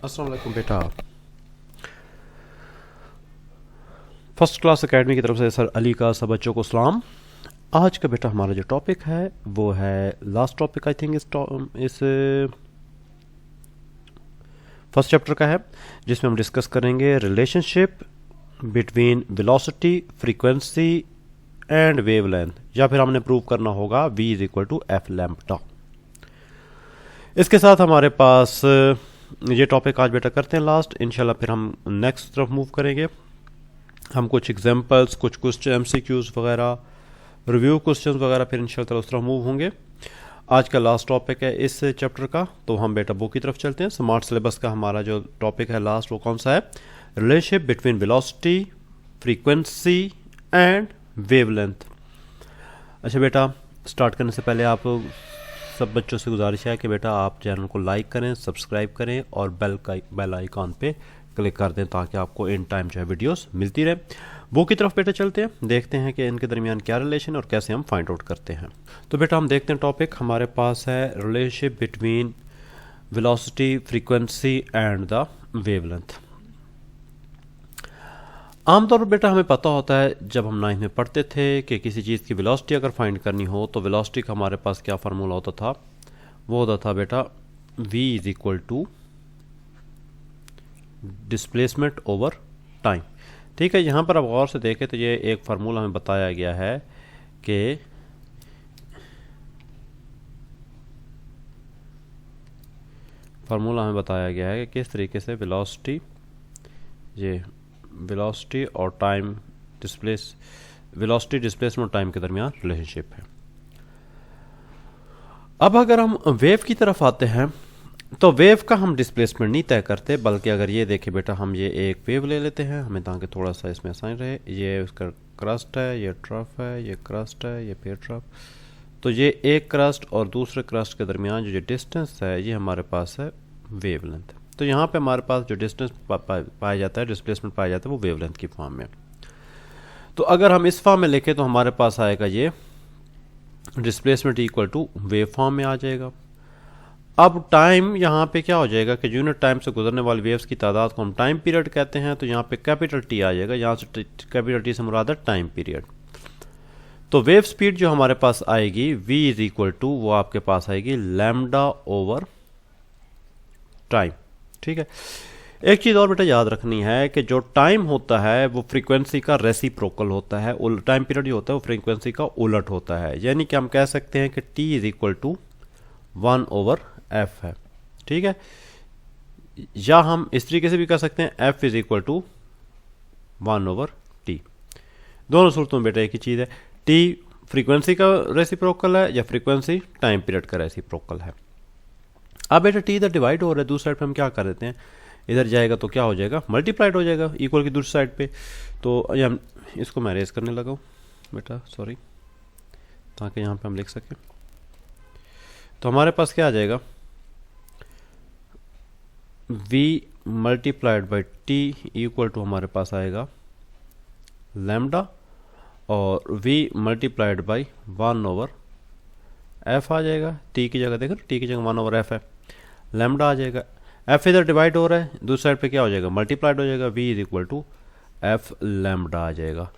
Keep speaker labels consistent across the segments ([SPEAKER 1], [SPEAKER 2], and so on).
[SPEAKER 1] अस्सलाम वालेकुम बेटा। फर्स्ट क्लास एकेडमी की तरफ से सर अली का सब बच्चों को सलाम। आज का बेटा हमारा जो टॉपिक है वो है लास्ट टॉपिक आई थिंक इस फर्स्ट चैप्टर का है, जिसमें हम डिस्कस करेंगे relationship between velocity, frequency and wavelength, या फिर हमने प्रूव करना होगा v is equal to F lambda. इसके साथ हमारे पास ये टॉपिक आज बेटा करते हैं लास्ट, इंशाल्लाह फिर हम नेक्स्ट तरफ मूव करेंगे। हम कुछ एग्जांपल्स, कुछ क्वेश्चन एमसीक्यूज वगैरह, रिव्यू क्वेश्चंस वगैरह फिर इंशाल्लाह उस तरफ मूव होंगे। आज का लास्ट टॉपिक है इस चैप्टर का, तो हम बेटा बुक की तरफ चलते हैं। स्मार्ट सिलेबस का हमारा जो टॉपिक है लास्ट वो कौन सा है? Relationship between velocity, frequency and wavelength. अच्छा बेटा, स्टार्ट करने से पहले आप सब बच्चों से गुजारिश है कि बेटा आप चैनल को लाइक करें, सब्सक्राइब करें और बेल आइकॉन पे क्लिक कर दें ताकि आपको इन टाइम जो है वीडियोस मिलती रहे। बुक की तरफ बेटा चलते हैं, देखते हैं कि इनके दरमियान क्या रिलेशन और कैसे हम फाइंड आउट करते हैं। तो बेटा हम देखते हैं टॉपिक हमारे पास है relationship between velocity, frequency and the wavelength. आमतौर पर बेटा हमें पता होता है जब हम 9th में पढ़ते थे कि किसी चीज़ की वेलोसिटी अगर फाइंड करनी हो तो वेलोसिटी का हमारे पास क्या फार्मूला होता था? वो होता था बेटा v is equal to displacement over time. ठीक है, यहाँ पर आप गौर से देखें तो ये एक फार्मूला हमें बताया गया है कि किस तरीके से वेलोसिटी और टाइम वेलोसिटी डिस्प्लेसमेंट टाइम के दरमियान रिलेशनशिप है। अब अगर हम वेव की तरफ आते हैं तो वेव का हम डिस्प्लेसमेंट नहीं तय करते, बल्कि अगर ये देखें बेटा हम ये एक वेव ले लेते हैं, हमें ताकि थोड़ा सा इसमें आसान रहे। ये उसका क्रस्ट है, ये ट्रफ है, ये क्रस्ट है, ये फिर ट्रफ। तो ये एक क्रस्ट और दूसरे क्रस्ट के दरमियान जो डिस्टेंस है ये हमारे पास है वेवलेंथ। तो यहाँ पे हमारे पास जो डिस्टेंस पाया जाता है, डिस्प्लेसमेंट पाया जाता है, वो वेवलेंथ की फॉर्म में। तो अगर हम इस फॉर्म में लिखें तो हमारे पास आएगा ये displacement equal to wave form में आ जाएगा। अब टाइम यहाँ पे क्या हो जाएगा कि यूनिट टाइम से गुजरने वाली वेव्स की तादाद को हम टाइम पीरियड कहते हैं, तो यहाँ पे कैपिटल टी आ जाएगा, यहाँ से कैपिटल टी से मुराद है टाइम पीरियड। तो वेव स्पीड जो हमारे पास आएगी v इज इक्वल टू, वो आपके पास आएगी लैम्डा ओवर टाइम। ठीक है, एक चीज़ और बेटा याद रखनी है कि जो टाइम होता है वो फ्रीक्वेंसी का रेसिप्रोकल होता है। टाइम पीरियड जो होता है वो फ्रीक्वेंसी का उलट होता है, यानी कि हम कह सकते हैं कि t is equal to 1 over f है। ठीक है, या हम इस तरीके से भी कह सकते हैं f is equal to 1 over t। दोनों सूरतों में बेटा एक ही चीज़ है, t फ्रीक्वेंसी का रेसिप्रोकल है या फ्रीक्वेंसी टाइम पीरियड का रेसिप्रोकल है। अब बेटा t इधर डिवाइड हो रहा है, दूसरी साइड पे हम क्या कर देते हैं, इधर जाएगा तो क्या हो जाएगा, मल्टीप्लाइड हो जाएगा इक्वल की दूसरी साइड पे। तो हम इसको मैं रेस करने लगा हूँ बेटा, सॉरी, ताकि यहाँ पे हम लिख सकें। तो हमारे पास क्या आ जाएगा, v multiplied by t equal to हमारे पास आएगा लैम्डा, और v multiplied by 1 over f आ जाएगा। t की जगह देखो, t की जगह 1 ओवर f है, लैम्डा आ जाएगा। f इधर डिवाइड हो रहा है, दूसरी साइड पे क्या हो जाएगा, मल्टीप्लाइड हो जाएगा, v is equal to f lambda आ जाएगा।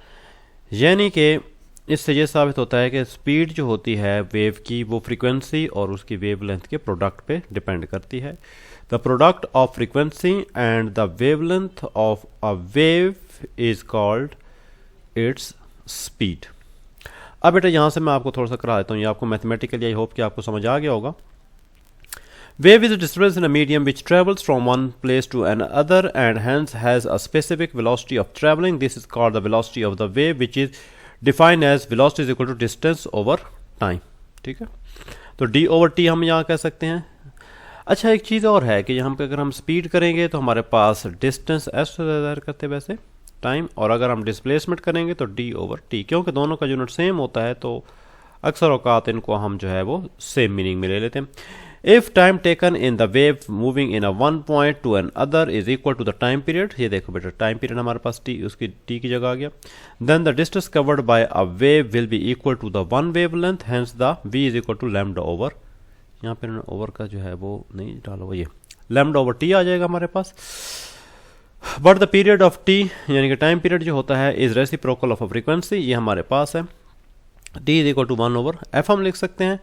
[SPEAKER 1] यानी कि इससे ये साबित होता है कि स्पीड जो होती है वेव की वो फ्रीक्वेंसी और उसकी वेवलेंथ के प्रोडक्ट पे डिपेंड करती है। The product of frequency and the wavelength of a wave is called its speed. अब बेटा यहाँ से मैं आपको थोड़ा सा करा देता हूँ, ये आपको मैथमेटिकली आई होप कि आपको समझ आ गया होगा। Wave is a disturbance in a medium which travels from one place to another and hence has a specific velocity of traveling. This is called the velocity of the wave, which is defined as velocity is equal to distance over time. ठीक है, तो d over t हम यहाँ कह सकते हैं। अच्छा, एक चीज़ और है कि यहाँ पे अगर हम स्पीड करेंगे तो हमारे पास डिस्टेंस s से ज़ाहिर करते हैं वैसे टाइम, और अगर हम डिस्प्लेसमेंट करेंगे तो d over t, क्योंकि दोनों का यूनिट सेम होता है तो अक्सर औकात इनको हम जो है वो सेम मीनिंग में ले लेते हैं। If time taken in the wave moving in a one point to another is equal to the time period, ये देखो बेटा टाइम पीरियड हमारे पास t, उसकी t की जगह आ गया, then the distance covered by a wave will be equal to the one wavelength, hence the v is equal to lambda over, यहाँ पे ओवर का जो है वो नहीं डालो, ये लैम्डा ओवर टी आ जाएगा हमारे पास। But the period of T यानी कि टाइम पीरियड जो होता है इज रेसिप्रोकल ऑफ फ्रीक्वेंसी, ये हमारे पास है। T is equal to 1 over F हम लिख सकते हैं,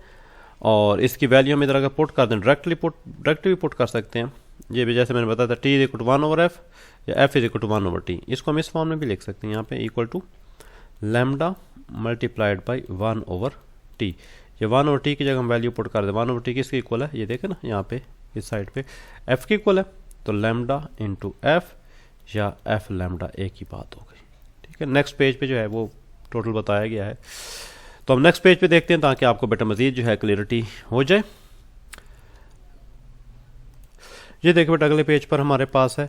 [SPEAKER 1] और इसकी वैल्यू हम इधर अगर पुट कर दें डायरेक्टली पुट कर सकते हैं। ये भी जैसे मैंने बताया था T is equal to 1 over F या F is equal to 1 over T, इसको हम इस फॉर्म में भी लिख सकते हैं यहाँ पे equal to lambda multiplied by 1 over T. ये 1 ओवर टी की जगह हम वैल्यू पुट कर दें, 1 ओवर टी किसके इक्वल है, ये देखें ना यहाँ पे इस साइड पे एफ के इक्वल है, तो लैम्डा इंटू एफ या एफ लैम्डा एक ही बात हो गई। ठीक है, नेक्स्ट पेज पे जो है वो टोटल बताया गया है, तो हम नेक्स्ट पेज पे देखते हैं ताकि आपको बेटा मजीद जो है क्लियरिटी हो जाए। ये देखिए बेटा अगले पेज पर हमारे पास है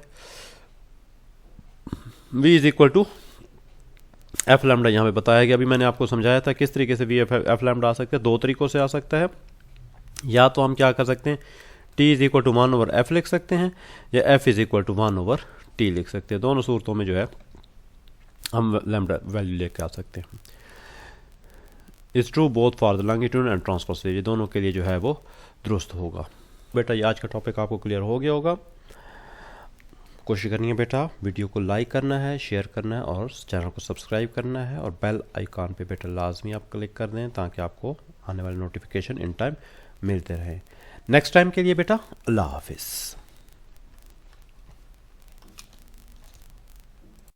[SPEAKER 1] v is equal to F lambda, यहाँ पे बताया गया। अभी मैंने आपको समझाया था किस तरीके से वी एफ लैम्डा आ सकता है, दो तरीकों से आ सकता है। या तो हम क्या कर सकते हैं, t is equal to 1 over F लिख सकते हैं, या f is equal to 1 over t लिख सकते हैं। दोनों सूरतों में जो है हम लैम्डा वैल्यू लेके आ सकते हैं। Is true both for the longitude and transverse wave, ये दोनों के लिए जो है वो दुरुस्त होगा। बेटा ये आज का टॉपिक आपको क्लियर हो गया होगा। कोशिश करनी है बेटा वीडियो को लाइक करना है, शेयर करना है और चैनल को सब्सक्राइब करना है, और बेल आइकॉन पे बेटा लाजमी आप क्लिक कर दें ताकि आपको आने वाले नोटिफिकेशन इन टाइम मिलते रहें। नेक्स्ट टाइम के लिए बेटा अल्लाह हाफिज़।